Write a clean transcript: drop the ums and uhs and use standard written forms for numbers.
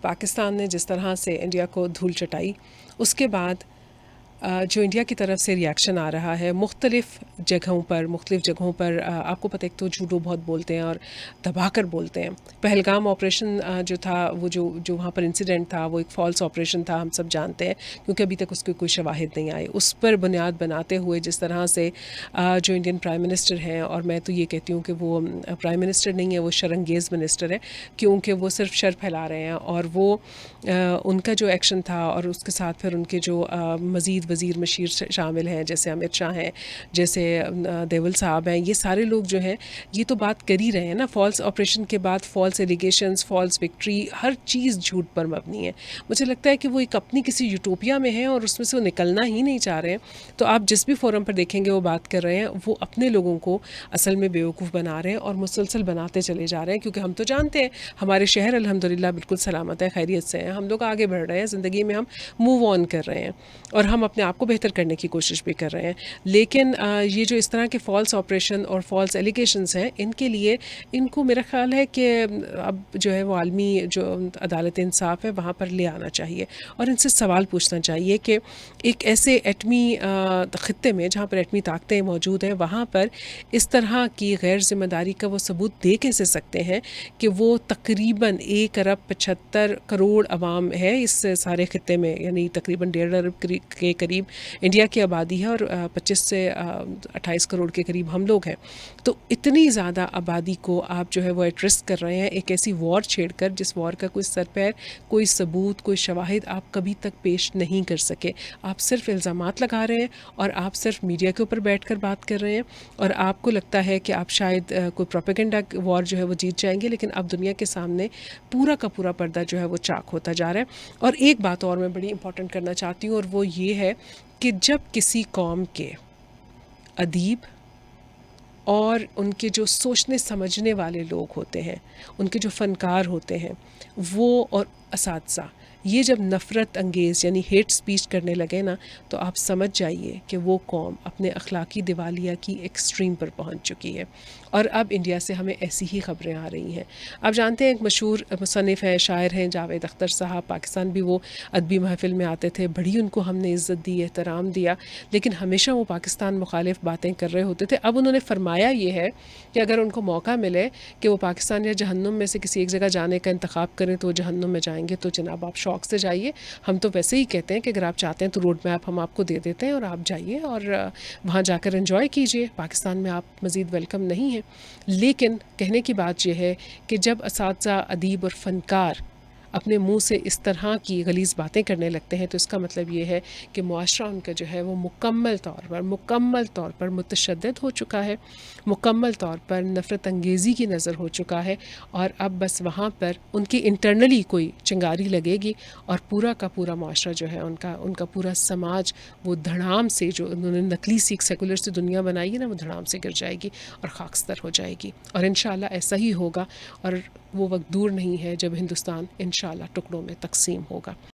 پاکستان نے جس طرح سے انڈیا کو دھول چٹائی، اس کے بعد جو انڈیا کی طرف سے ریاکشن آ رہا ہے مختلف جگہوں پر آپ کو پتہ، ایک تو جھوٹو بہت بولتے ہیں اور دبا کر بولتے ہیں۔ پہلگام آپریشن جو تھا، وہ جو وہاں پر انسیڈنٹ تھا، وہ ایک فالس آپریشن تھا، ہم سب جانتے ہیں، کیونکہ ابھی تک اس کے کوئی شواہد نہیں آئے۔ اس پر بنیاد بناتے ہوئے جس طرح سے جو انڈین پرائم منسٹر ہیں، اور میں تو یہ کہتی ہوں کہ وہ پرائم منسٹر نہیں ہے، وہ شرنگیز منسٹر ہے، کیونکہ وہ صرف شر پھیلا رہے ہیں، اور وہ ان کا جو ایکشن تھا، اور اس کے ساتھ پھر ان کے جو مزید وزیر مشیر شامل ہیں، جیسے امت شاہ ہیں، جیسے دیول صاحب ہیں، یہ سارے لوگ جو ہیں یہ تو بات کر ہی رہے ہیں نا، فالس آپریشن کے بعد فالس ایلیگیشنز، فالس وکٹری، ہر چیز جھوٹ پر مبنی ہے۔ مجھے لگتا ہے کہ وہ ایک اپنی کسی یوٹوپیا میں ہیں اور اس میں سے وہ نکلنا ہی نہیں چاہ رہے ہیں۔ تو آپ جس بھی فورم پر دیکھیں گے وہ بات کر رہے ہیں، وہ اپنے لوگوں کو اصل میں بیوقوف بنا رہے ہیں، اور مسلسل بناتے چلے جا رہے ہیں، کیونکہ ہم تو جانتے ہیں ہمارے شہر الحمدللہ بالکل سلامت ہے، خیریت سے ہیں، ہم لوگ آگے بڑھ رہے ہیں زندگی میں، ہم موو آن کر رہے ہیں، اور ہم اپنے آپ کو بہتر کرنے کی کوشش بھی کر رہے ہیں۔ لیکن یہ جو اس طرح کے فالس آپریشن اور فالس ایلیگیشنز ہیں، ان کے لیے ان کو میرا خیال ہے کہ اب جو ہے وہ عالمی جو عدالت انصاف ہے وہاں پر لے آنا چاہیے، اور ان سے سوال پوچھنا چاہیے کہ ایک ایسے ایٹمی خطے میں جہاں پر ایٹمی طاقتیں موجود ہیں، وہاں پر اس طرح کی غیر ذمہ داری کا وہ ثبوت دے کیسے سکتے ہیں کہ وہ تقریباً 1.75 ارب عوام ہے اس سارے خطے میں، یعنی تقریباً 1.5 ارب کے قریب انڈیا کی آبادی ہے، اور 25 سے 28 کروڑ کے قریب ہم لوگ ہیں۔ تو اتنی زیادہ آبادی کو آپ جو ہے وہ ایٹ رسک کر رہے ہیں، ایک ایسی وار چھیڑ کر جس وار کا کوئی سر پیر، کوئی ثبوت، کوئی شواہد آپ کبھی تک پیش نہیں کر سکے۔ آپ صرف الزامات لگا رہے ہیں، اور آپ صرف میڈیا کے اوپر بیٹھ کر بات کر رہے ہیں، اور آپ کو لگتا ہے کہ آپ شاید کوئی پروپیگنڈا وار جو ہے وہ جیت جائیں گے، لیکن اب دنیا کے سامنے پورا کا پورا پردہ جو ہے وہ چاک ہوتا جا رہا ہے۔ اور ایک بات اور میں بڑی امپورٹنٹ کرنا چاہتی ہوں، اور وہ یہ ہے کہ جب کسی قوم کے ادیب اور ان کے جو سوچنے سمجھنے والے لوگ ہوتے ہیں، ان کے جو فنکار ہوتے ہیں، وہ اور اساتذہ، یہ جب نفرت انگیز یعنی ہیٹ سپیچ کرنے لگے نا، تو آپ سمجھ جائیے کہ وہ قوم اپنے اخلاقی دیوالیہ کی ایکسٹریم پر پہنچ چکی ہے، اور اب انڈیا سے ہمیں ایسی ہی خبریں آ رہی ہیں۔ آپ جانتے ہیں ایک مشہور مصنف ہیں، شاعر ہیں، جاوید اختر صاحب، پاکستان بھی وہ ادبی محفل میں آتے تھے، بڑی ان کو ہم نے عزت دی، احترام دیا، لیکن ہمیشہ وہ پاکستان مخالف باتیں کر رہے ہوتے تھے۔ اب انہوں نے فرمایا یہ ہے کہ اگر ان کو موقع ملے کہ وہ پاکستان یا جہنم میں سے کسی ایک جگہ جانے کا انتخاب کریں تو وہ جہنم میں جائیں گے، تو جناب آپ شوق سے جائیے، ہم تو ویسے ہی کہتے ہیں کہ اگر آپ چاہتے ہیں تو روڈ میپ ہم آپ کو دے دیتے ہیں، اور آپ جائیے اور وہاں جا کر انجوائے کیجئے، پاکستان میں آپ مزید ویلکم نہیں ہیں۔ لیکن کہنے کی بات یہ ہے کہ جب اساتذہ، ادیب اور فنکار اپنے منہ سے اس طرح کی غلیظ باتیں کرنے لگتے ہیں، تو اس کا مطلب یہ ہے کہ معاشرہ ان کا جو ہے وہ مکمل طور پر متشدد ہو چکا ہے، مکمل طور پر نفرت انگیزی کی نظر ہو چکا ہے، اور اب بس وہاں پر ان کی انٹرنلی کوئی چنگاری لگے گی، اور پورا کا پورا معاشرہ جو ہے ان کا پورا سماج وہ دھڑام سے، جو انہوں نے نقلی سیکھ سیکولر سے دنیا بنائی ہے نا، وہ دھڑام سے گر جائے گی اور خاکستر ہو جائے گی، اور انشاءاللہ ایسا ہی ہوگا، اور وہ وقت دور نہیں ہے جب ہندوستان انشاءاللہ ٹکڑوں میں تقسیم ہوگا۔